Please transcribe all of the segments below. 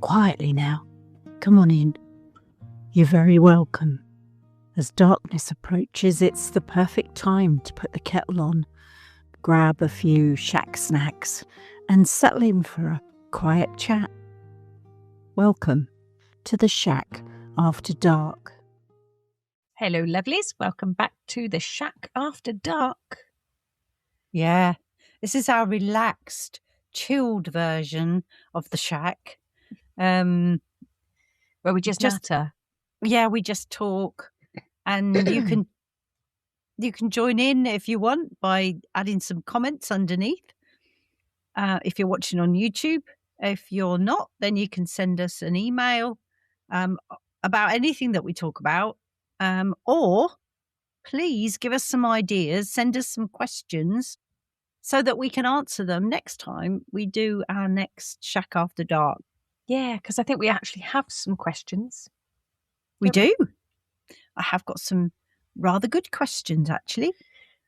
Quietly now. Come on in. You're very welcome. As darkness approaches, it's the perfect time to put the kettle on, grab a few shack snacks, and settle in for a quiet chat. Welcome to the Shack After Dark. Hello, lovelies. Welcome back to the Shack After Dark. Yeah, this is our relaxed, chilled version of the Shack. Where we just natter. Yeah, we just talk, and you can join in if you want by adding some comments underneath. If you're watching on YouTube, if you're not, then you can send us an email about anything that we talk about, or please give us some ideas, send us some questions so that we can answer them next time we do our next Shack After Dark. Yeah, because I think we actually have some questions. We do. I have got some rather good questions, actually.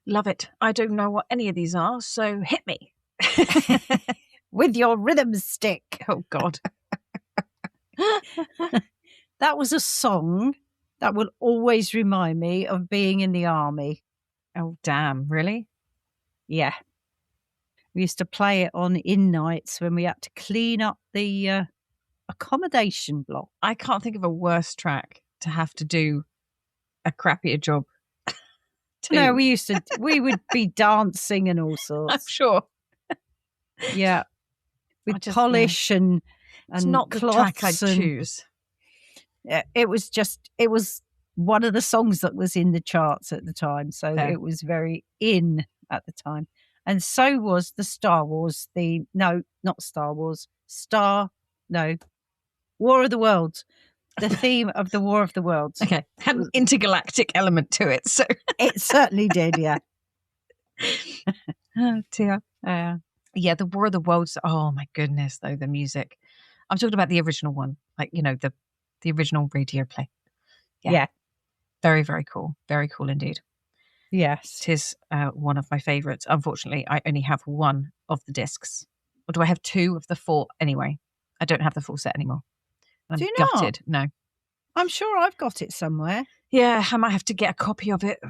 Love it. I don't know what any of these are, so hit me. With your rhythm stick. Oh, God. That was a song that will always remind me of being in the army. Oh, damn. Really? Yeah. We used to play it on in nights when we had to clean up the accommodation block. I can't think of a worse track to have to do a crappier job. No, we would be dancing and all sorts. I'm sure. Yeah. With polish and it's not the track I'd choose. It was one of the songs that was in the charts at the time. So it was very in at the time. And so was the Star Wars theme. No, not Star Wars. War of the Worlds. The theme of the War of the Worlds. Okay. Had an intergalactic element to it. So it certainly did, yeah. Oh, dear. Yeah, the War of the Worlds. Oh, my goodness, though, the music. I'm talking about the original one. Like, the original radio play. Yeah. Very, very cool. Very cool indeed. Yes. It is one of my favourites. Unfortunately, I only have one of the discs. Or do I have two of the four? Anyway, I don't have the full set anymore. I'm do you gutted. Not? No. I'm sure I've got it somewhere. Yeah, I might have to get a copy of it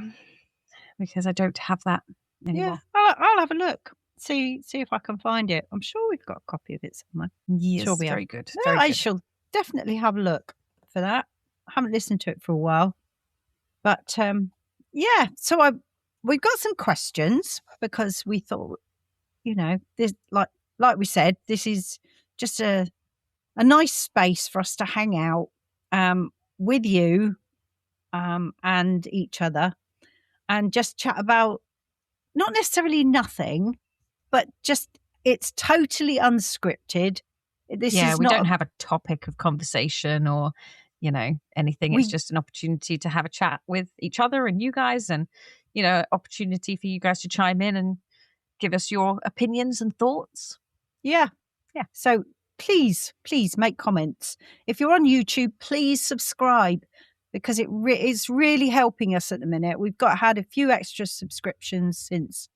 because I don't have that anymore. Yeah, I'll have a look. See if I can find it. I'm sure we've got a copy of it somewhere. Yes, sure very good. No, I shall definitely have a look for that. I haven't listened to it for a while. But yeah, so we've got some questions because we thought, this like we said, this is just a nice space for us to hang out with you and each other and just chat about not necessarily nothing, but just it's totally unscripted. We don't have a topic of conversation or anything. It's just an opportunity to have a chat with each other and you guys, and opportunity for you guys to chime in and give us your opinions and thoughts. Yeah. So please make comments. If you're on YouTube, please subscribe because it is really helping us at the minute. We've had a few extra subscriptions since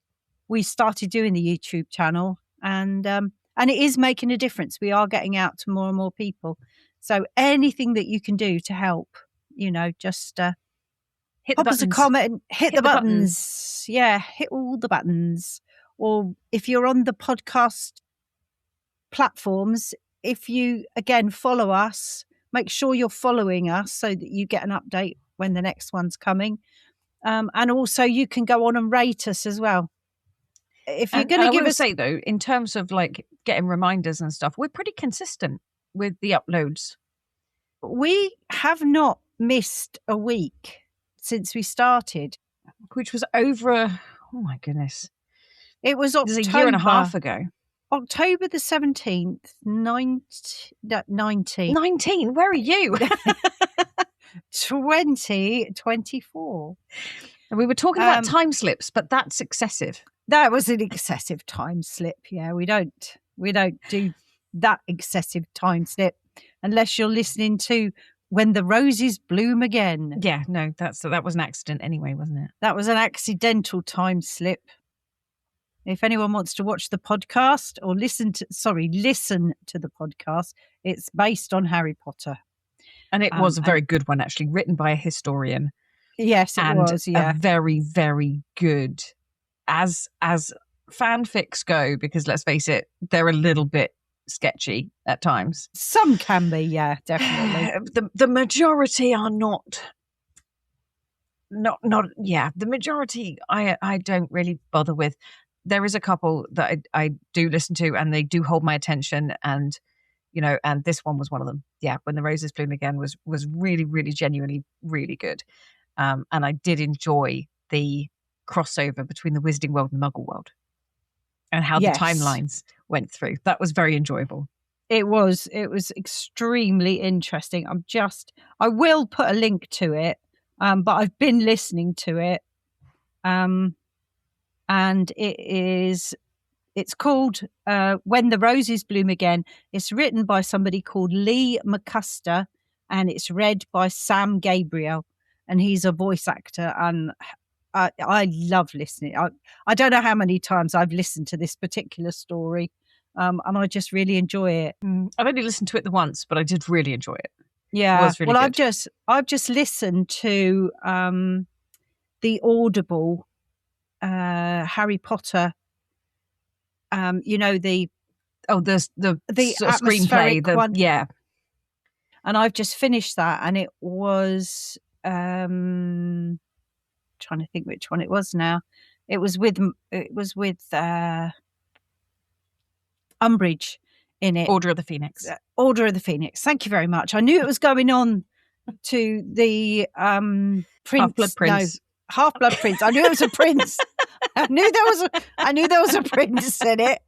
we started doing the YouTube channel, and it is making a difference. We are getting out to more and more people. So anything that you can do to help, just hit pop the us a comment, hit the buttons. Yeah, hit all the buttons. Or if you're on the podcast platforms, if you, again, follow us, make sure you're following us so that you get an update when the next one's coming. And also you can go on and rate us as well. If you're going to give us... say, though, in terms of like getting reminders and stuff, we're pretty consistent with the uploads. We have not missed a week since we started. Which was over, oh my goodness. It was October. It was a year and a half ago. October the 17th, 19. 19? Where are you? 2024. And we were talking about time slips, but that's excessive. That was an excessive time slip. Yeah, we don't do that excessive time slip unless you're listening to When the Roses Bloom Again. Yeah, no, that was an accident anyway, wasn't it? That was an accidental time slip. If anyone wants to watch the podcast or listen to the podcast, it's based on Harry Potter. And it was a very good one, actually, written by a historian. Yes, it was. Yeah, a very, very good as fanfics go, because let's face it, they're a little bit sketchy at times. Some can be, yeah, definitely. The majority are not. The majority I don't really bother with. There is a couple that I do listen to, and they do hold my attention, and and this one was one of them. Yeah, When the Roses Bloom Again was really, really genuinely really good. And I did enjoy the crossover between the Wizarding World and the Muggle World, and how the timelines went through. That was very enjoyable. It was extremely interesting. I will put a link to it, but I've been listening to it, and it's called When the Roses Bloom Again. It's written by somebody called Lee McCusker, and it's read by Sam Gabriel, and he's a voice actor, and I love listening. I don't know how many times I've listened to this particular story, and I just really enjoy it. I've only listened to it the once, but I did really enjoy it. Yeah, it was really good. I've just listened to the Audible Harry Potter. The screenplay, one. Yeah. And I've just finished that, and it was trying to think which one it was now. It was with Umbridge in it. Order of the Phoenix. Order of the Phoenix. Thank you very much. I knew it was going on to the Prince. Half-Blood Prince. No, Half-Blood Prince. I knew it was a prince. I knew there was a prince in it.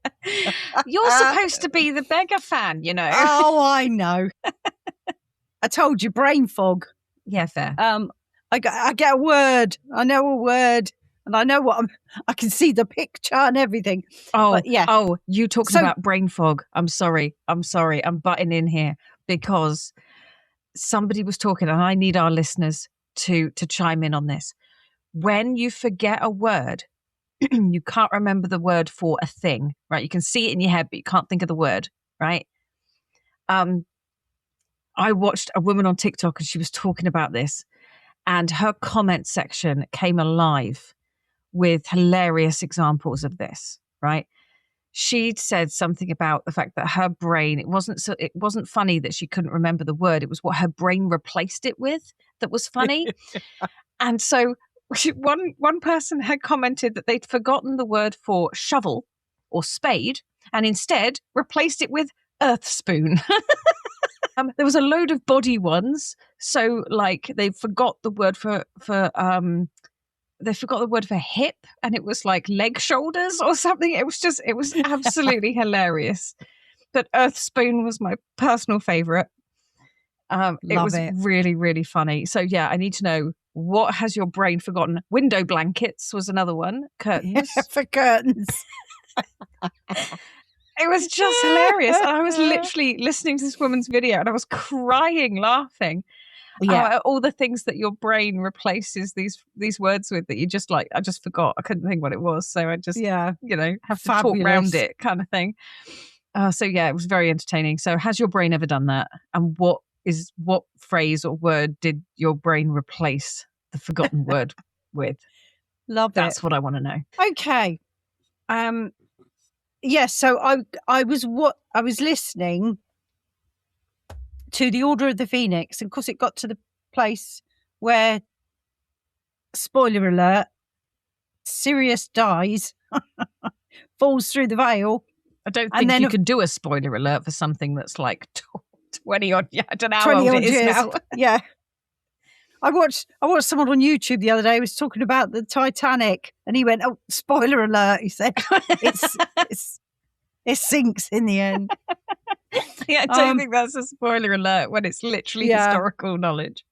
You're supposed to be the beggar fan, Oh, I know. I told you, brain fog. Yeah, fair. I get a word. I know a word, and I know I can see the picture and everything. Oh, but yeah. Oh, you talking about brain fog? I'm sorry. I'm butting in here because somebody was talking, and I need our listeners to chime in on this. When you forget a word, you can't remember the word for a thing, right? You can see it in your head, but you can't think of the word, right? I watched a woman on TikTok, and she was talking about this, and her comment section came alive with hilarious examples of this, right? She'd said something about the fact that her brain, it wasn't funny that she couldn't remember the word. It was what her brain replaced it with that was funny. And so one person had commented that they'd forgotten the word for shovel or spade, and instead replaced it with earth spoon. There was a load of body ones. So like they forgot the word for hip, and it was like leg shoulders or something. It was absolutely hilarious. But earth spoon was my personal favorite. It was really, really funny. So yeah, I need to know, what has your brain forgotten? Window blankets was another one. Curtains. Yeah, for curtains. It was just hilarious. And I was literally listening to this woman's video, and I was crying, laughing. Yeah, all the things that your brain replaces these words with that you just like. I just forgot. I couldn't think what it was, so I just have to talk around it, kind of thing. So yeah, it was very entertaining. So has your brain ever done that? And what phrase or word did your brain replace the forgotten word with? That's what I want to know. Okay. Yes. So I was listening to the Order of the Phoenix, and of course it got to the place where, spoiler alert, Sirius dies, falls through the veil. I don't think you could do a spoiler alert for something that's like 20 odd. Yeah, I don't know how old it is now. Yeah, I watched someone on YouTube the other day who was talking about the Titanic, and he went, "Oh, spoiler alert!" He said, "It sinks in the end." Yeah, I don't think that's a spoiler alert when it's literally historical knowledge.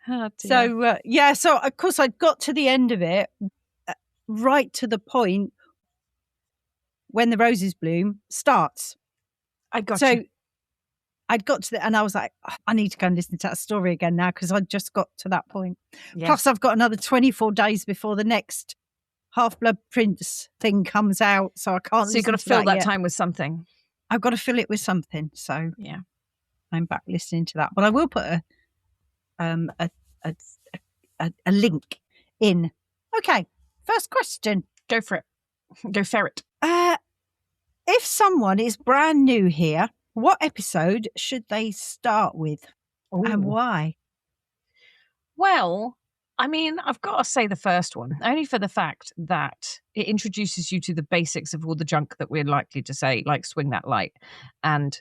Oh, so so of course I got to the end of it, right to the point when the roses bloom starts. I'd got to and I was like, I need to go and listen to that story again now, because I just got to that point. Yeah. Plus I've got another 24 days before the next Half-Blood Prince thing comes out, so I can't. So you've got to fill that time with something. I've got to fill it with something. So yeah, I'm back listening to that. But I will put a link in. Okay, first question. Go for it. Go ferret. If someone is brand new here, what episode should they start with? Ooh. And why? Well, I mean, I've got to say the first one, only for the fact that it introduces you to the basics of all the junk that we're likely to say, like swing that light and,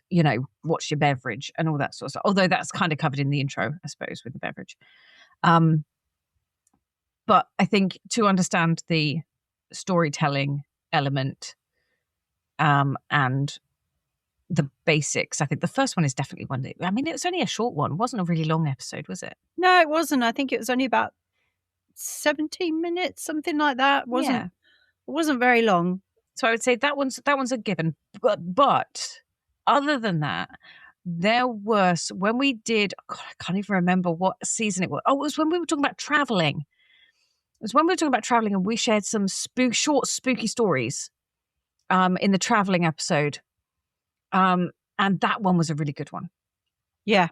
watch your beverage and all that sort of stuff. Although that's kind of covered in the intro, I suppose, with the beverage. But I think to understand the storytelling element and the basics, I think the first one is definitely one that, I mean, it was only a short one. It wasn't a really long episode, was it? No, it wasn't. I think it was only about 17 minutes, something like that. It wasn't very long. So I would say that one's a given. But other than that, there was, when we did, I can't even remember what season it was. Oh, it was when we were talking about traveling. It was when we were talking about traveling and we shared some short spooky stories in the traveling episode. And that one was a really good one. Yeah.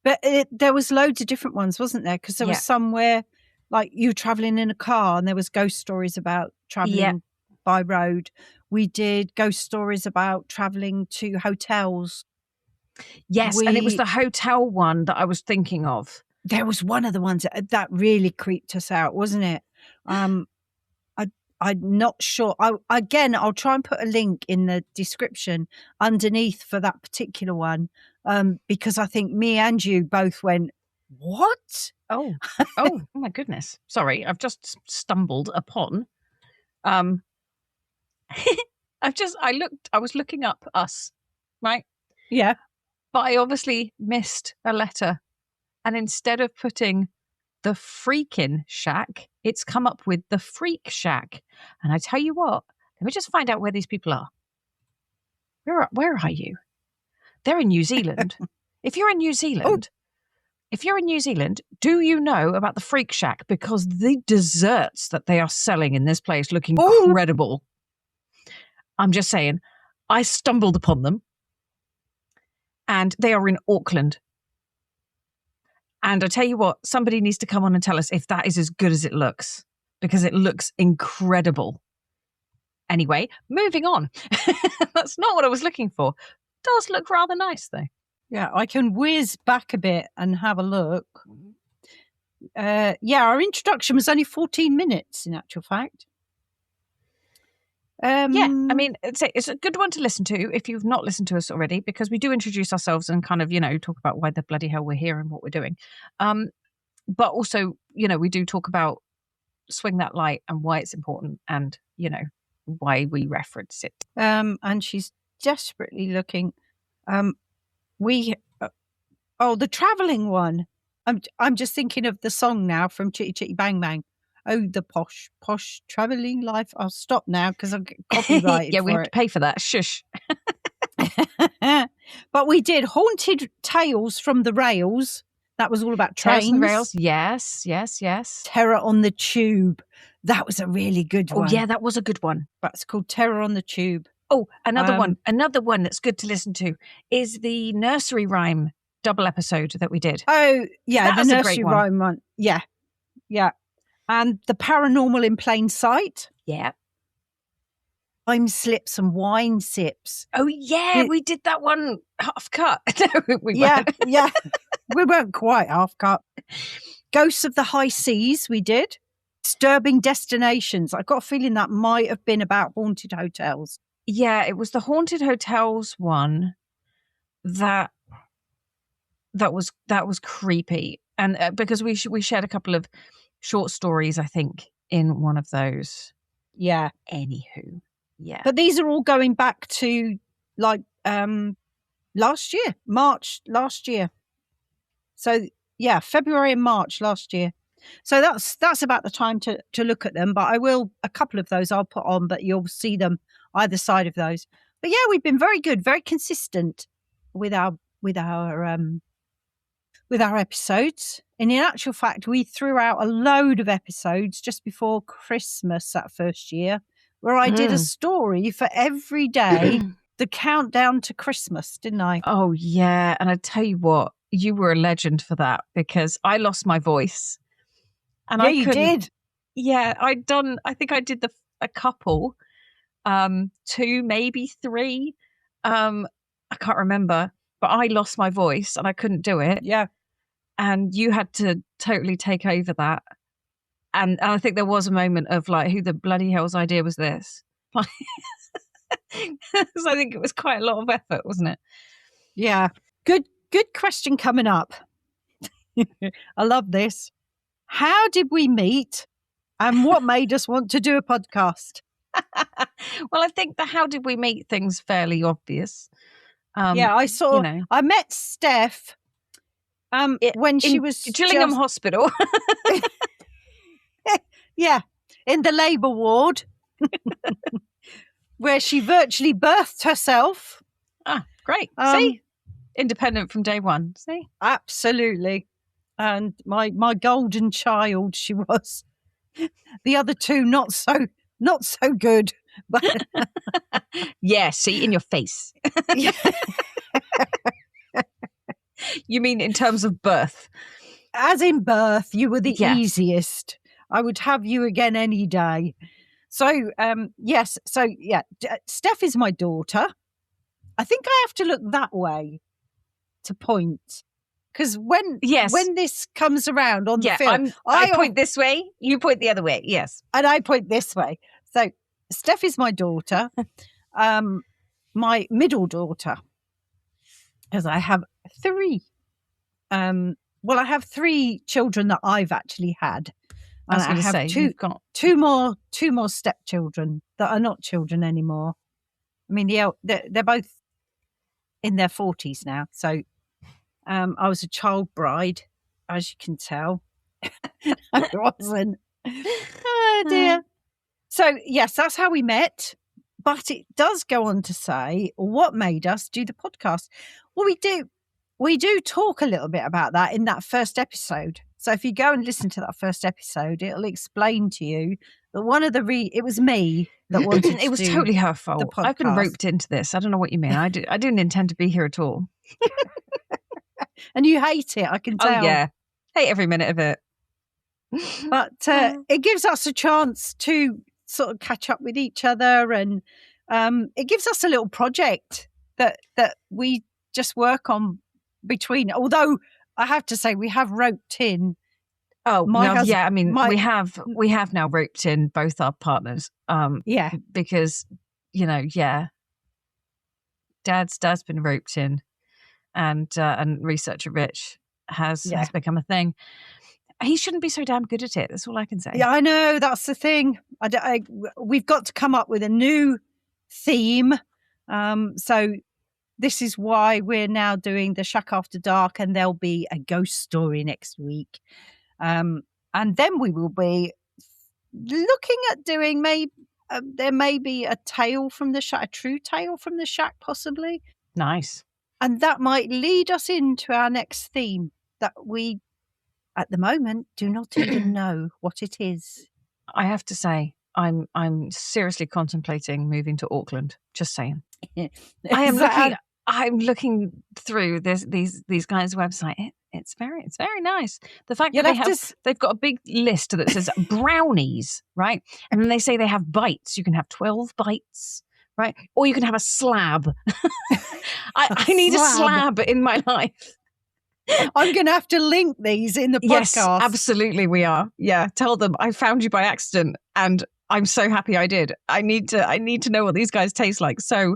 But there was loads of different ones, wasn't there? Because there was somewhere like you were traveling in a car and there was ghost stories about traveling by road. We did ghost stories about traveling to hotels. Yes, and it was the hotel one that I was thinking of. There was one of the ones that really creeped us out, wasn't it? I'm not sure. I'll try and put a link in the description underneath for that particular one, because I think me and you both went, what? Oh my goodness. Sorry, I've just stumbled upon. I was looking up us, right? Yeah. But I obviously missed a letter. And instead of putting the freaking shack, it's come up with the freak shack. And I tell you what, let me just find out where these people are. Where are you? They're in New Zealand. If you're in New Zealand, do you know about the freak shack? Because the desserts that they are selling in this place look incredible. I'm just saying, I stumbled upon them. And they are in Auckland. And I tell you what, somebody needs to come on and tell us if that is as good as it looks, because it looks incredible. Anyway, moving on. That's not what I was looking for. Does look rather nice, though. Yeah, I can whiz back a bit and have a look. Our introduction was only 14 minutes, in actual fact. I mean, it's a good one to listen to if you've not listened to us already, because we do introduce ourselves and kind of, talk about why the bloody hell we're here and what we're doing. But also, we do talk about swing that light and why it's important and, why we reference it. And she's desperately looking. The traveling one. I'm just thinking of the song now from Chitty Chitty Bang Bang. Oh, the posh traveling life. I'll stop now because I'll get copyrighted. Yeah, we have to pay for that. Shush. But we did Haunted Tales from the Rails. That was all about trains. Tales from the Rails. Yes. Terror on the Tube. That was a really good one. Oh, yeah, that was a good one. That's called Terror on the Tube. Oh, another one. Another one that's good to listen to is the nursery rhyme double episode that we did. Oh, yeah, the nursery rhyme one. Yeah. And the paranormal in plain sight. Yeah. Time slips and wine sips. Oh, yeah, we did that one half cut. No, we weren't. Yeah. We weren't quite half cut. Ghosts of the High Seas, we did. Disturbing Destinations. I got a feeling that might have been about haunted hotels. Yeah, it was the haunted hotels one that was creepy. And because we shared a couple of short stories, I think, in one of those. Yeah. Anywho. Yeah. But these are all going back to like last year, March last year. So yeah, February and March last year. So that's about the time to look at them. But a couple of those I'll put on, but you'll see them either side of those. But yeah, we've been very good, very consistent with our episodes. And in actual fact, we threw out a load of episodes just before Christmas that first year, where I did a story for every day, the countdown to Christmas, didn't I? Oh, yeah. And I tell you what, you were a legend for that, because I lost my voice. And yeah, you did. Yeah, I think I did a couple, 2, maybe 3. I can't remember, but I lost my voice and I couldn't do it. Yeah. And you had to totally take over that. And I think there was a moment of like, who the bloody hell's idea was this? So I think it was quite a lot of effort, wasn't it? Yeah. Good question coming up. I love this. How did we meet and what made us want to do a podcast? Well, I think the how did we meet thing's fairly obvious. I met Steph when she was Gillingham Hospital. Yeah, in the labour ward, where she virtually birthed herself. Ah, great. See? Independent from day one. See? Absolutely. And my golden child she was. The other two not so good. But yeah, see, in your face. You mean in terms of birth? As in birth, you were the easiest. I would have you again any day. So, yes. So, yeah, Steph is my daughter. I think I have to look that way to point. Because when this comes around on the film, I point this way, you point the other way. Yes. And I point this way. So, Steph is my daughter, my middle daughter, because I have 3. Well, I have 3 children that I've actually had. And I have two more stepchildren that are not children anymore. I mean, they're both in their 40s now. So I was a child bride, as you can tell. I wasn't. Oh, dear. So, yes, that's how we met. But it does go on to say what made us do the podcast. Well, we do talk a little bit about that in that first episode. So if you go and listen to that first episode, it'll explain to you that it was me that wanted to it was totally her fault. I've been roped into this. I don't know what you mean. I didn't intend to be here at all. And you hate it, I can tell. Oh, yeah. Hate every minute of it. But it gives us a chance to sort of catch up with each other, and it gives us a little project that we just work on between. Although I have to say we have roped in. Oh, yeah. I mean, we have now roped in both our partners. Because Dad's been roped in, and researcher Rich has become a thing. He shouldn't be so damn good at it. That's all I can say. Yeah, I know. That's the thing. We've got to come up with a new theme. So this is why we're now doing the Shack After Dark, and there'll be a ghost story next week. And then we will be looking at doing there may be a tale from the shack, a true tale from the shack, possibly. Nice. And that might lead us into our next theme that we, at the moment, do not even know what it is. I have to say, I'm seriously contemplating moving to Auckland. Just saying. I'm looking through these guys' website. It's very nice. The fact that they've got a big list that says brownies, right? And then they say they have bites. You can have 12 bites, right? Or you can have a slab. I need a slab in my life. I'm going to have to link these in the podcast. Yes, absolutely we are. Yeah, tell them I found you by accident and I'm so happy I did. I need to know what these guys taste like. So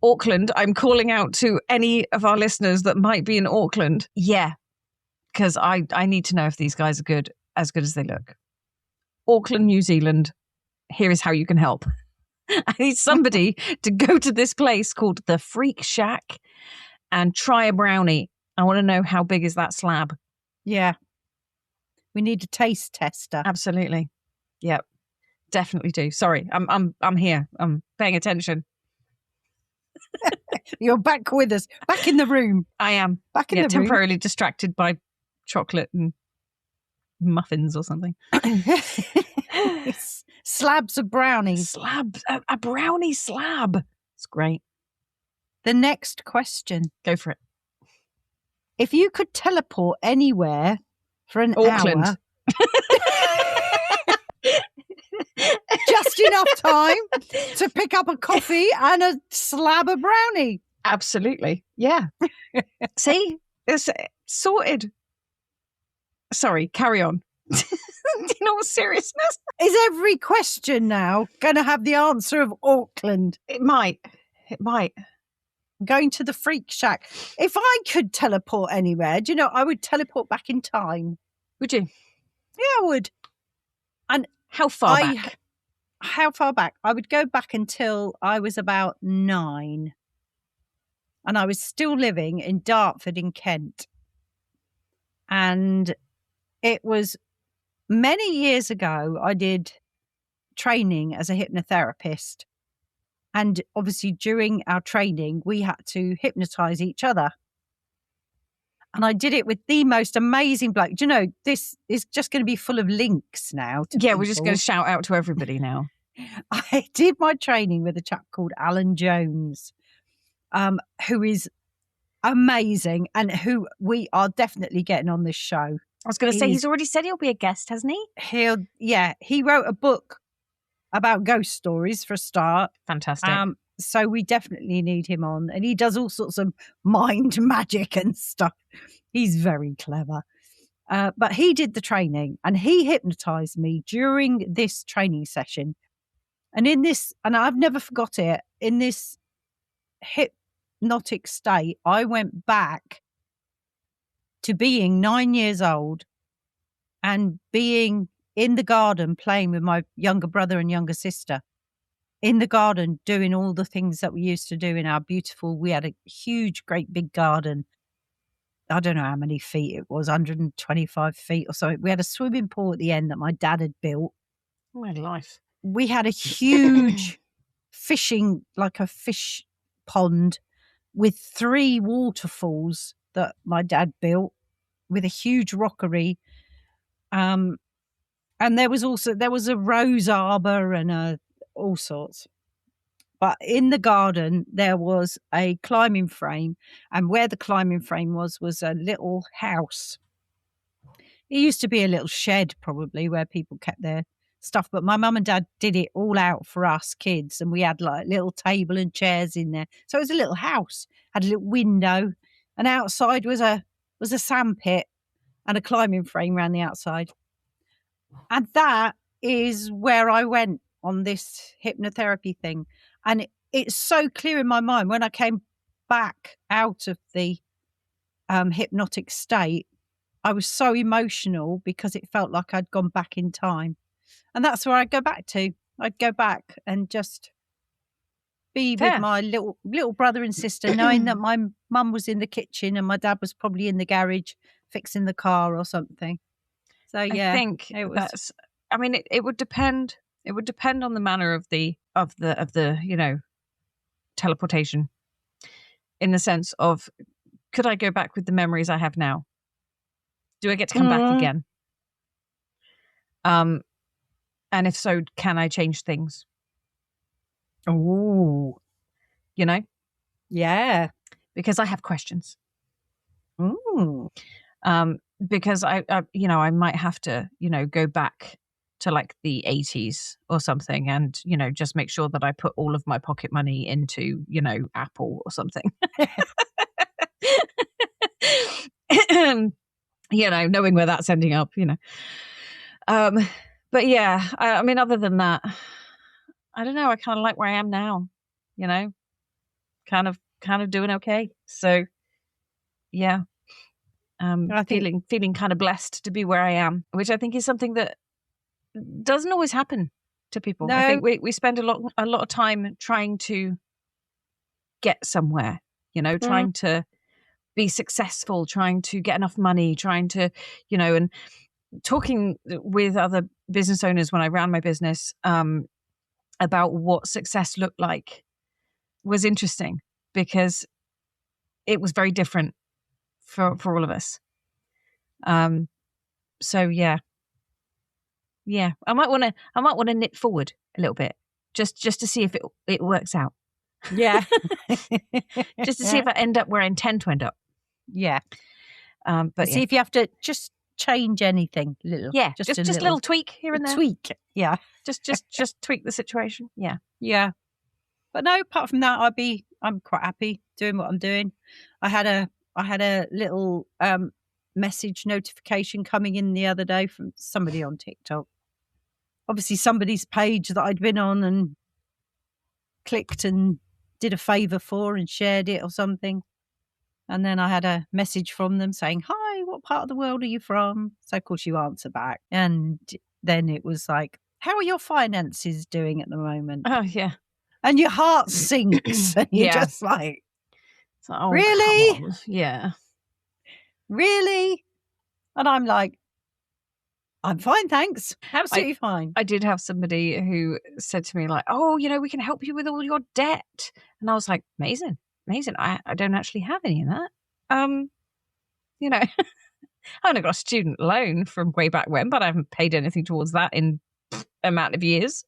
Auckland, I'm calling out to any of our listeners that might be in Auckland. Yeah, because I need to know if these guys are as good as they look. Auckland, New Zealand, here is how you can help. I need somebody to go to this place called the Freak Shack and try a brownie. I want to know how big is that slab. Yeah. We need a taste tester. Absolutely. Yep. Definitely do. Sorry. I'm here. I'm paying attention. You're back with us. Back in the room. I am. Back in the room. Temporarily distracted by chocolate and muffins or something. Slabs of brownies. A brownie slab. It's great. The next question. Go for it. If you could teleport anywhere for an Auckland. hour, just enough time to pick up a coffee and a slab of brownie. Absolutely. Yeah. See? It's sorted. Sorry, carry on. In all seriousness. Is every question now going to have the answer of Auckland? It might. Going to the freak shack. If I could teleport anywhere, do you know, I would teleport back in time. Would you? Yeah, I would. And how far back? How far back? I would go back until I was about 9. And I was still living in Dartford in Kent. And it was many years ago, I did training as a hypnotherapist. And obviously during our training, we had to hypnotize each other. And I did it with the most amazing bloke. Do you know, this is just going to be full of links now. Yeah, we're just going to shout out to everybody now. I did my training with a chap called Alan Jones, who is amazing and who we are definitely getting on this show. I was going to say, he's already said he'll be a guest, hasn't he? He wrote a book about ghost stories for a start. Fantastic. So we definitely need him on. And he does all sorts of mind magic and stuff. He's very clever. But he did the training and he hypnotized me during this training session. And and I've never forgot it, in this hypnotic state, I went back to being 9 years old and being in the garden playing with my younger brother and younger sister. In the garden, doing all the things that we used to do in our we had a huge, great big garden. I don't know how many feet it was, 125 feet or so. We had a swimming pool at the end that my dad had built. My life. We had a huge like a fish pond with 3 waterfalls that my dad built with a huge rockery. And there was a rose arbor and all sorts. But in the garden, there was a climbing frame. And where the climbing frame was a little house. It used to be a little shed, probably, where people kept their stuff. But my mum and dad did it all out for us kids. And we had like a little table and chairs in there. So it was a little house, had a little window. And outside was a sandpit and a climbing frame around the outside. And that is where I went on this hypnotherapy thing. And it's so clear in my mind when I came back out of the hypnotic state, I was so emotional because it felt like I'd gone back in time. And that's where I'd go back to. I'd go back and just be with my little brother and sister, knowing that my mum was in the kitchen and my dad was probably in the garage fixing the car or something. So yeah, I think it would depend. It would depend on the manner of the teleportation, in the sense of, could I go back with the memories I have now? Do I get to come back again? And if so, can I change things? Oh, yeah, because I have questions. Because I might have to, go back to like the 80s or something and, just make sure that I put all of my pocket money into, Apple or something. Knowing where that's ending up, But yeah, I mean, other than that, I don't know. I kind of like where I am now, kind of doing okay. So yeah. Feeling kind of blessed to be where I am, which I think is something that doesn't always happen to people. No. I think we spend a lot of time trying to get somewhere, trying to be successful, trying to get enough money, trying to, and talking with other business owners when I ran my business about what success looked like was interesting, because it was very different for all of us. So yeah, Yeah. I might want to knit forward a little bit just to see if it works out. Yeah. Just to see if I end up where I intend to end up. Yeah. But see if you have to just change anything little. Yeah. Just a little tweak here and there. Tweak. Yeah. Just tweak the situation. Yeah. Yeah. But no, apart from that, I'm quite happy doing what I'm doing. I had a little message notification coming in the other day from somebody on TikTok. Obviously somebody's page that I'd been on and clicked and did a favor for and shared it or something. And then I had a message from them saying, "Hi, what part of the world are you from?" So of course you answer back. And then it was like, "How are your finances doing at the moment?" Oh, yeah. And your heart sinks. And you're just like, oh, really? Yeah. Really? And I'm like, I'm fine, thanks. Absolutely fine. I did have somebody who said to me like, "Oh, we can help you with all your debt." And I was like, amazing. I don't actually have any of that. I only got a student loan from way back when, but I haven't paid anything towards that in amount of years,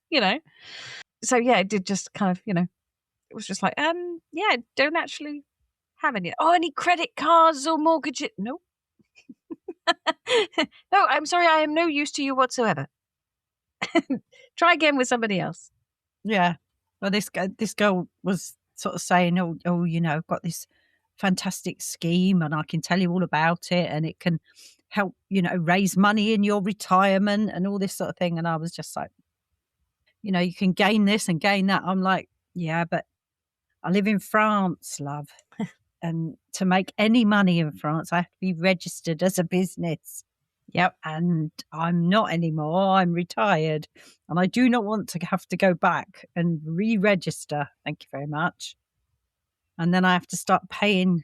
So yeah, it did just kind of, it was just like, yeah, I don't actually have any. Oh, any credit cards or mortgages? No. No, I'm sorry, I am no use to you whatsoever. Try again with somebody else. Yeah. Well, this girl was sort of saying, oh, I've got this fantastic scheme and I can tell you all about it and it can help, raise money in your retirement and all this sort of thing. And I was just like, you can gain this and gain that. I'm like, yeah, but I live in France, love. And to make any money in France, I have to be registered as a business. Yep. And I'm not anymore. I'm retired. And I do not want to have to go back and re-register. Thank you very much. And then I have to start paying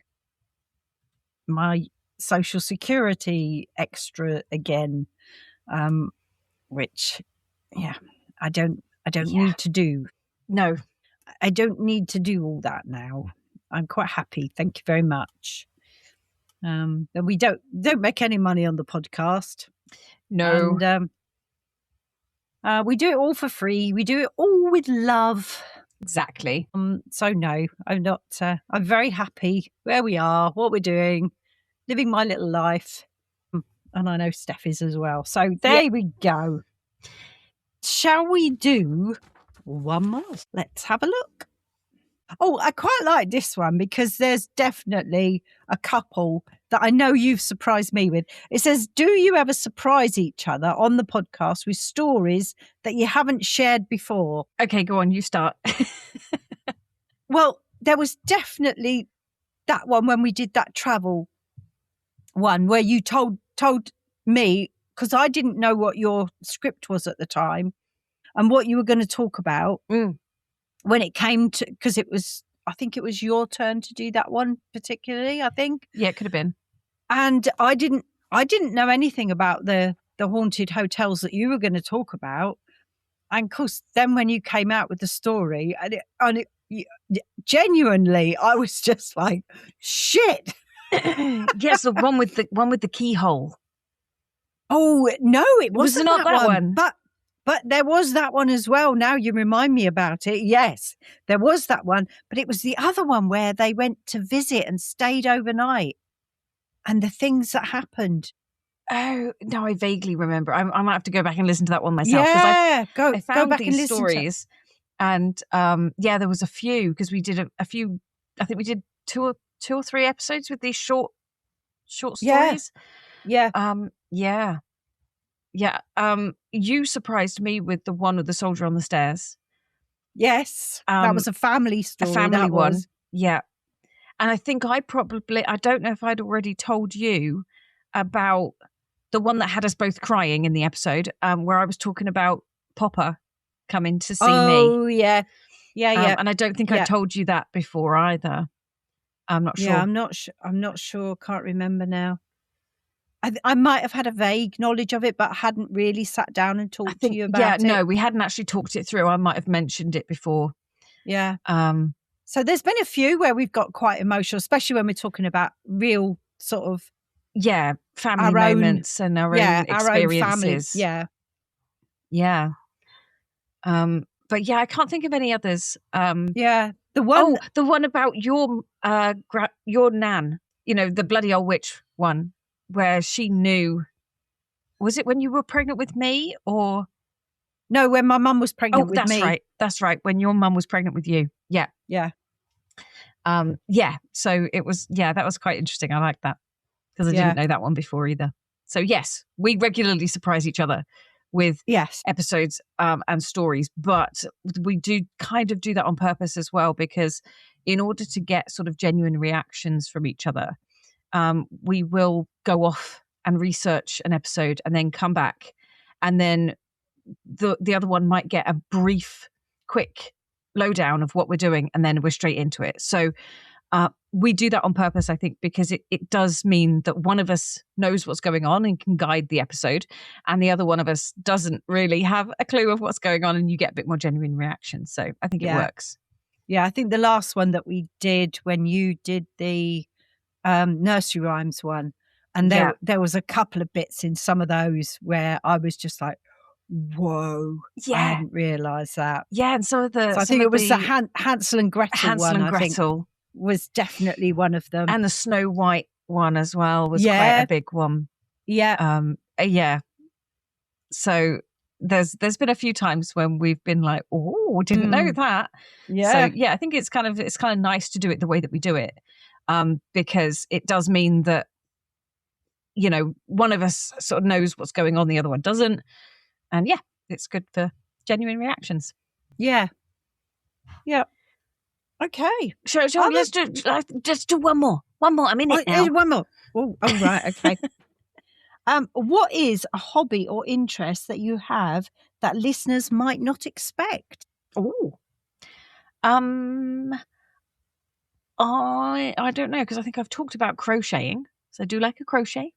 my social security extra again, which, yeah, I don't need to do. No, I don't need to do all that now. I'm quite happy. Thank you very much. And we don't make any money on the podcast. No. And we do it all for free. We do it all with love. Exactly. So no, I'm not. I'm very happy where we are, what we're doing, living my little life. And I know Steph is as well. So there we go. Shall we do one more? Let's have a look. Oh, I quite like this one because there's definitely a couple that I know you've surprised me with. It says, do you ever surprise each other on the podcast with stories that you haven't shared before? Okay, go on, you start. Well, there was definitely that one when we did that travel one where you told me, because I didn't know what your script was at the time and what you were going to talk about. When it came to, because I think it was your turn to do that one particularly, I think. Yeah, it could have been. And I didn't know anything about the haunted hotels that you were going to talk about. And of course, then when you came out with the story, and genuinely, I was just like, shit. Yes, the one with the keyhole. Oh no, it wasn't not that one. But there was that one as well. Now you remind me about it. Yes, there was that one. But it was the other one where they went to visit and stayed overnight and the things that happened. Oh, no, I vaguely remember. I might have to go back and listen to that one myself. Yeah, I found go back these and listen stories. And there was a few because we did a few. I think we did two or three episodes with these short stories. Yeah. Yeah. You surprised me with the one with the soldier on the stairs. Yes. That was a family story. A family one. Yeah. And I think I don't know if I'd already told you about the one that had us both crying in the episode, where I was talking about Popper coming to see me. Oh, yeah. Yeah. And I don't think I told you that before either. I'm not sure. Yeah, I'm not sure. Can't remember now. I might have had a vague knowledge of it, but hadn't really sat down and talked to you about it. Yeah, no, we hadn't actually talked it through. I might have mentioned it before. Yeah. So there's been a few where we've got quite emotional, especially when we're talking about real sort of family moments and our own experiences. Our own family. Yeah. Yeah. But yeah, I can't think of any others. The one about your nan, the bloody old witch one, where she knew. Was it when you were pregnant with me, or no? When my mum was pregnant with me. Right. That's right. When your mum was pregnant with you. Yeah. Yeah. So it was. Yeah, that was quite interesting. I like that because I didn't know that one before either. So yes, we regularly surprise each other with episodes and stories, but we do kind of do that on purpose as well, because in order to get sort of genuine reactions from each other, we will go off and research an episode and then come back, and then the other one might get a brief, quick lowdown of what we're doing, and then we're straight into it. So we do that on purpose, I think, because it does mean that one of us knows what's going on and can guide the episode, and the other one of us doesn't really have a clue of what's going on, and you get a bit more genuine reaction. So I think it works. Yeah, I think the last one that we did, when you did the nursery rhymes one, and there was a couple of bits in some of those where I was just like, whoa, I hadn't realised that. Yeah, and so I think it was the Hansel and Gretel one. I think was definitely one of them, and the Snow White one as well was quite a big one. So there's been a few times when we've been like, oh, didn't know that. So I think it's kind of nice to do it the way that we do it, because it does mean that one of us sort of knows what's going on, the other one doesn't, and it's good for genuine reactions. Yeah. Okay. Sure. Let's just do one more. I'm in it now. One more. Oh, right. Okay. What is a hobby or interest that you have that listeners might not expect? Oh. I don't know, because I think I've talked about crocheting. So I do like a crochet.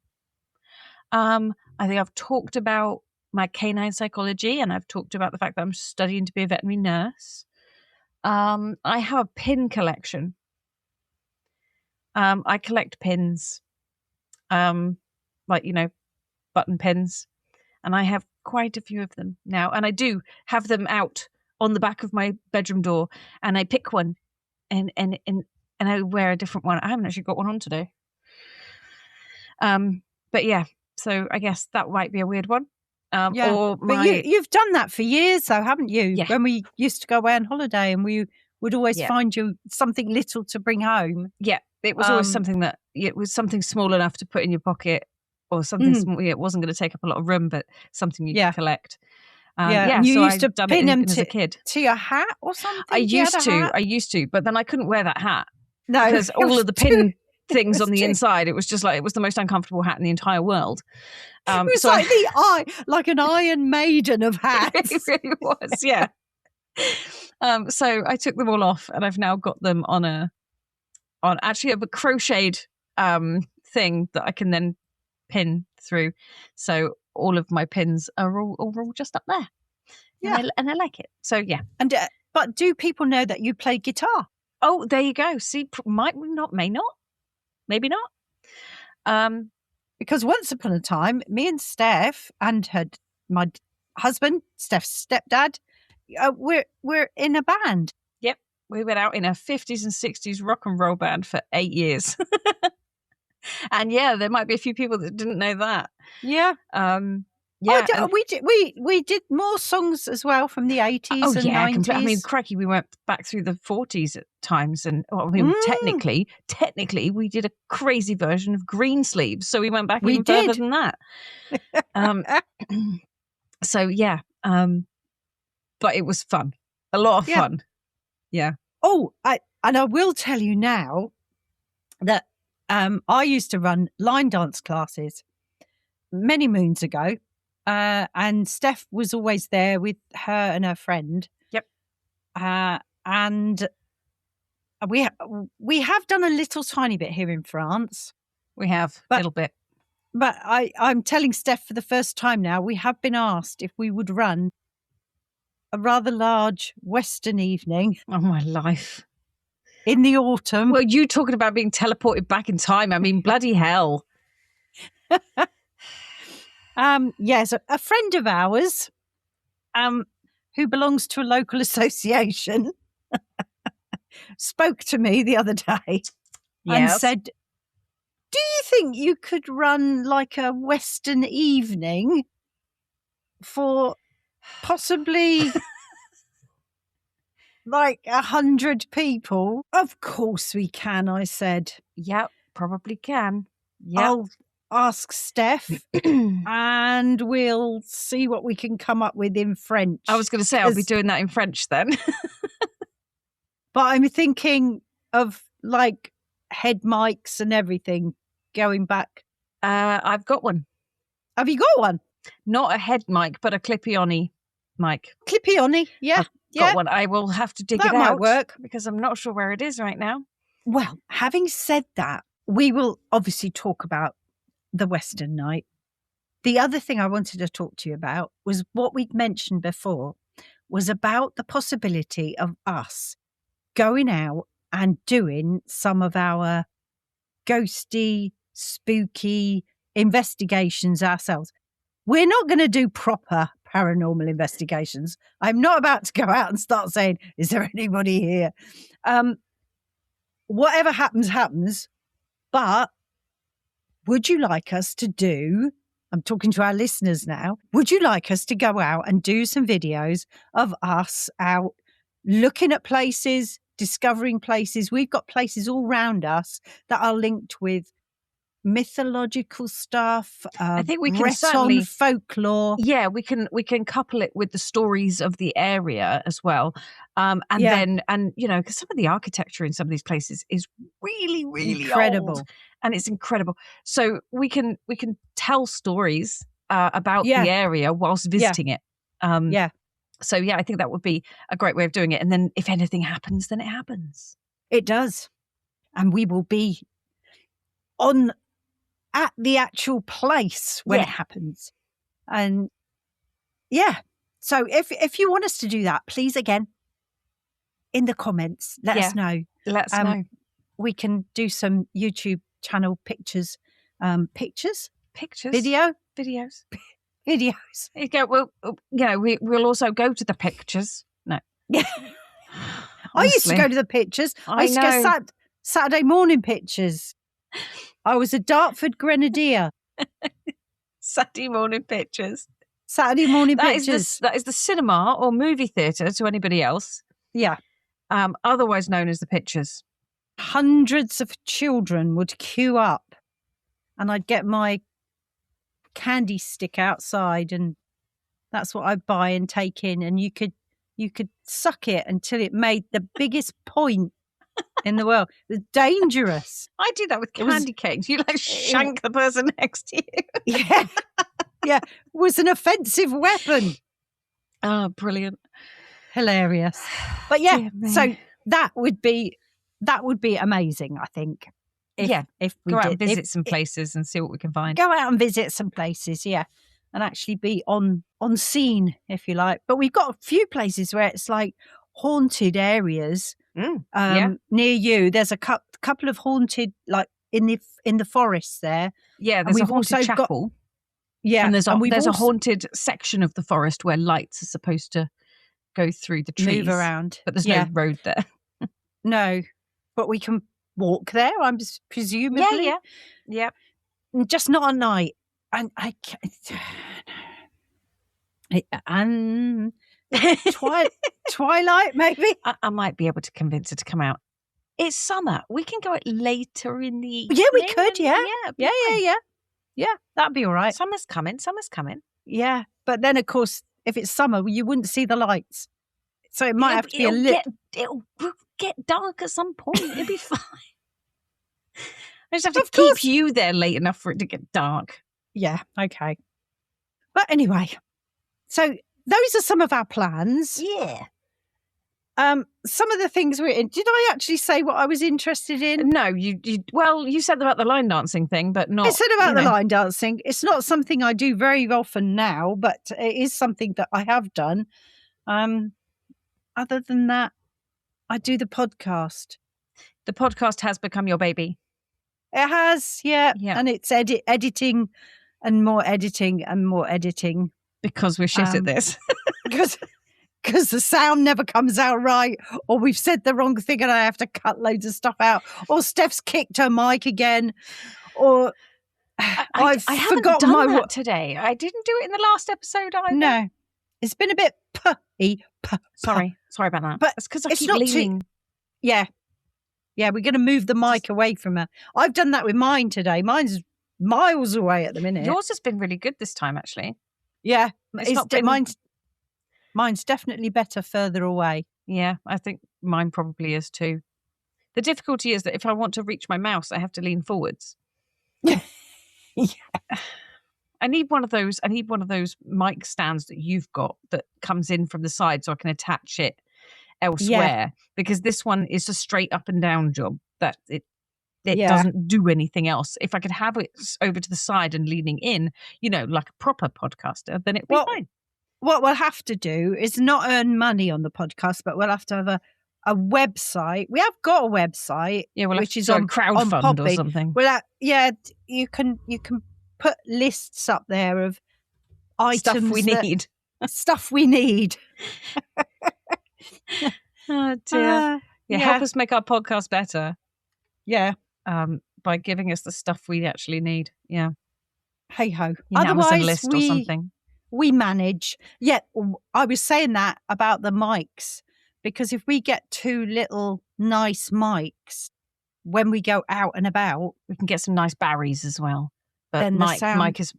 I think I've talked about my canine psychology, and I've talked about the fact that I'm studying to be a veterinary nurse. I have a pin collection. I collect pins, button pins, and I have quite a few of them now. And I do have them out on the back of my bedroom door, and I pick one, and I wear a different one. I haven't actually got one on today. But yeah, so I guess that might be a weird one. But you've done that for years, though, haven't you? Yeah. When we used to go away on holiday, and we would always find you something little to bring home. Yeah, it was always something small enough to put in your pocket, or something small. It wasn't going to take up a lot of room, but something you could collect. And you used to pin them as a kid to your hat or something. I used to, but then I couldn't wear that hat because all of the pin things on the inside, it was just like, it was the most uncomfortable hat in the entire world. It was like an Iron Maiden of hats. It really was, yeah. So I took them all off, and I've now got them on a crocheted thing that I can then pin through. So all of my pins are all just up there. Yeah, and I like it. So yeah. And but do people know that you play guitar? Oh, there you go. See, might not, may not, maybe not. Because once upon a time, me and Steph and my husband, Steph's stepdad, we're in a band. Yep, we went out in a 50s and 60s rock and roll band for 8 years. And there might be a few people that didn't know that. Yeah. We did more songs as well from the 80s and 90s. I mean, crikey, we went back through the 40s at times, and technically, we did a crazy version of Greensleeves, so we went back even further than that. But it was fun, a lot of fun. Yeah. Oh, I will tell you now that I used to run line dance classes many moons ago. And Steph was always there with her and her friend. Yep. And we have done a little tiny bit here in France. We have a little bit. But I'm telling Steph for the first time now, we have been asked if we would run a rather large Western evening. Oh, my life. In the autumn. Well, you talking about being teleported back in time. I mean, bloody hell. Yes, a friend of ours who belongs to a local association, spoke to me the other day and said, do you think you could run like a Western evening for possibly like 100 people? Of course we can, I said. Yep, probably can. Yep. I'll ask Steph and we'll see what we can come up with in French. I was going to say, I'll be doing that in French then. But I'm thinking of like head mics and everything going back. I've got one. Have you got one? Not a head mic, but a clippy-on-y mic. Clippy-on-y, yeah. I've got one. I will have to dig it out. That might work. Because I'm not sure where it is right now. Well, having said that, we will obviously talk about the Western night. The other thing I wanted to talk to you about was what we'd mentioned before, was about the possibility of us going out and doing some of our ghosty, spooky investigations ourselves. We're not going to do proper paranormal investigations. I'm not about to go out and start saying, is there anybody here? Whatever happens, happens. But would you like us to do, I'm talking to our listeners now, would you like us to go out and do some videos of us out looking at places, discovering places? We've got places all around us that are linked with mythological stuff. I think we can Breton certainly folklore. Yeah, we can couple it with the stories of the area as well, then you know, because some of the architecture in some of these places is really, really incredible, old, and it's incredible. So we can tell stories about the area whilst visiting it. So yeah, I think that would be a great way of doing it. And then if anything happens, then it happens. It does, and we will be at the actual place when it happens. And so if you want us to do that, please, again, in the comments, let us know. Let us know. We can do some YouTube channel pictures. Videos. Videos. You go, well, you know, we'll also go to the pictures. No. Yeah. I used to go to the pictures. I used to go Saturday morning pictures. I was a Dartford Grenadier. Saturday morning pictures. Saturday morning pictures. That is the cinema or movie theatre to anybody else. Yeah. Otherwise known as the pictures. Hundreds of children would queue up and I'd get my candy stick outside and that's what I'd buy and take in, and you could suck it until it made the biggest point in the world. It was dangerous. I do that with candy canes. You like shank the person next to you. Yeah. It was an offensive weapon. Oh, brilliant. Hilarious. But so that would be amazing, I think. If we go out and visit some places and see what we can find. Go out and visit some places, and actually be on scene, if you like. But we've got a few places where it's like haunted areas. Near you. There's a couple of haunted, like in the forest there. Yeah, there's a haunted chapel. And there's a haunted section of the forest where lights are supposed to go through the trees, move around, but there's no road there. No, but we can walk there. I'm just presumably, just not at night. And Twilight, maybe. I might be able to convince her to come out. It's summer. We can go out later in the evening. Yeah, we could. Yeah. That'd be all right. Summer's coming. Yeah, but then of course, if it's summer, you wouldn't see the lights, so it might have to be a little. It'll get dark at some point. It'll be fine. I just have to keep you there late enough for it to get dark. Yeah. Okay. But anyway, so those are some of our plans. Yeah. Some of the things we're in. Did I actually say what I was interested in? No, you said about the line dancing thing, but not. I said about the line dancing. It's not something I do very often now, but it is something that I have done. Other than that, I do the podcast. The podcast has become your baby. It has, yeah. And it's editing and more editing and more editing. Because we're shit at this. Because the sound never comes out right, or we've said the wrong thing and I have to cut loads of stuff out, or Steph's kicked her mic again, or I haven't done that today. I didn't do it in the last episode either. No, it's been a bit Sorry about that. But it's because I keep leaning. Yeah, we're going to move the mic away from her. I've done that with mine today. Mine's miles away at the minute. Yours has been really good this time, actually. Yeah, mine's definitely better further away. Yeah, I think mine probably is too. The difficulty is that if I want to reach my mouse, I have to lean forwards. Yeah. I need one of those mic stands that you've got that comes in from the side so I can attach it elsewhere, because this one is a straight up and down job that it doesn't do anything else. If I could have it over to the side and leaning in, like a proper podcaster, then it'd be fine. What we'll have to do is not earn money on the podcast, but we'll have to have a website. We have got a website, which is on crowdfund or something. Well, you can put lists up there of items stuff we need. Oh dear! Help us make our podcast better. Yeah, by giving us the stuff we actually need. Yeah. Hey ho. Otherwise, Amazon list or something. We manage. Yeah, I was saying that about the mics, because if we get 2 little nice mics when we go out and about, we can get some nice Barrys as well. But then Mike is,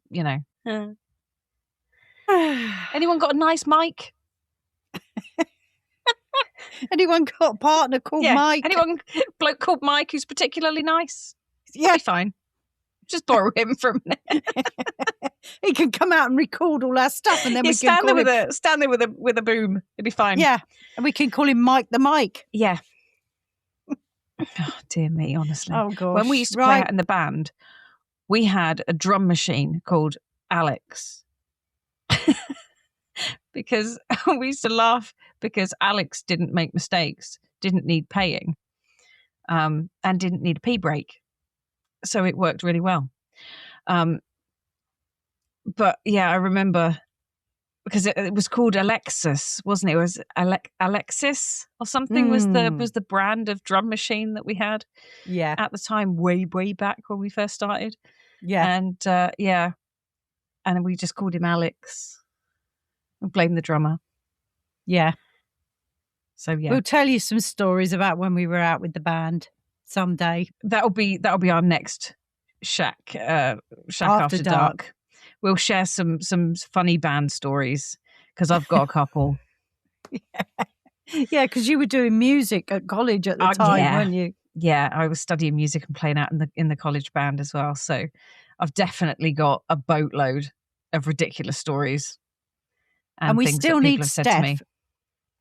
Anyone got a nice mic? Anyone got a partner called Mike? Anyone bloke called Mike who's particularly nice? Yeah, be fine. Just borrow him for a minute. He can come out and record all our stuff, and then we can stand there with a boom. It'd be fine. Yeah, and we can call him Mike the Mike. Yeah. Oh dear me, honestly. Oh gosh. When we used to play out in the band, we had a drum machine called Alex. Because we used to laugh because Alex didn't make mistakes, didn't need paying, and didn't need a pee break. So it worked really well. But yeah, I remember because it was called Alexis, wasn't it? It was Alexis or something was the brand of drum machine that we had. Yeah. At the time, way back when we first started. Yeah. And and we just called him Alex and blamed the drummer. Yeah. So yeah, we'll tell you some stories about when we were out with the band someday. That'll be our next shack after dark. We'll share some funny band stories because I've got a couple. Yeah, because you were doing music at college at the time, weren't you? Yeah, I was studying music and playing out in the college band as well. So I've definitely got a boatload of ridiculous stories. And we still need Steph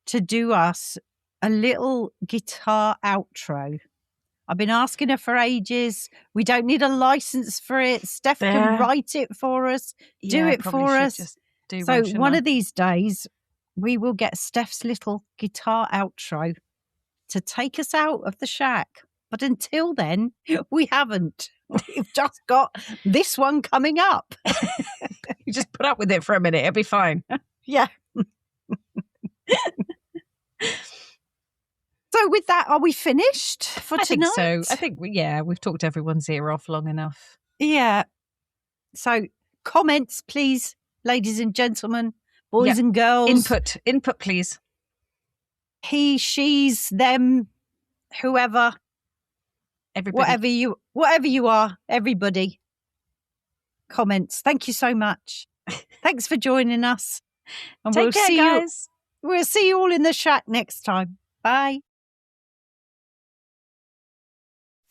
to do us a little guitar outro. I've been asking her for ages. We don't need a license for it. Steph can write it for us, do it for us. So one of these days, we will get Steph's little guitar outro to take us out of the shack. But until then, we haven't. We've just got this one coming up. You just put up with it for a minute. It'll be fine. Yeah. So with that, are we finished for tonight? I think so. We've talked everyone's ear off long enough. Yeah. So comments, please, ladies and gentlemen, boys and girls. Input, please. He, she's, them, whoever. Everybody. Whatever you are, everybody. Comments. Thank you so much. Thanks for joining us. And Take care, guys. We'll see you all in the shack next time. Bye.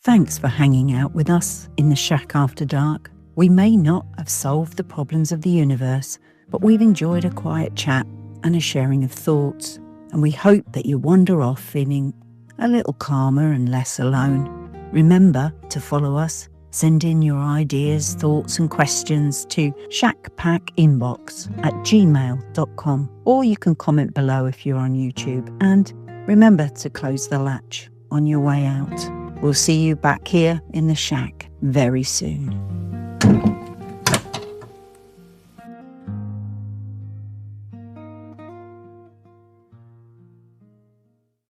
Thanks for hanging out with us in the shack after dark. We may not have solved the problems of the universe, but we've enjoyed a quiet chat and a sharing of thoughts. And we hope that you wander off feeling a little calmer and less alone. Remember to follow us. Send in your ideas, thoughts and questions to shackpackinbox@gmail.com, or you can comment below if you're on YouTube. And remember to close the latch on your way out. We'll see you back here in the shack very soon.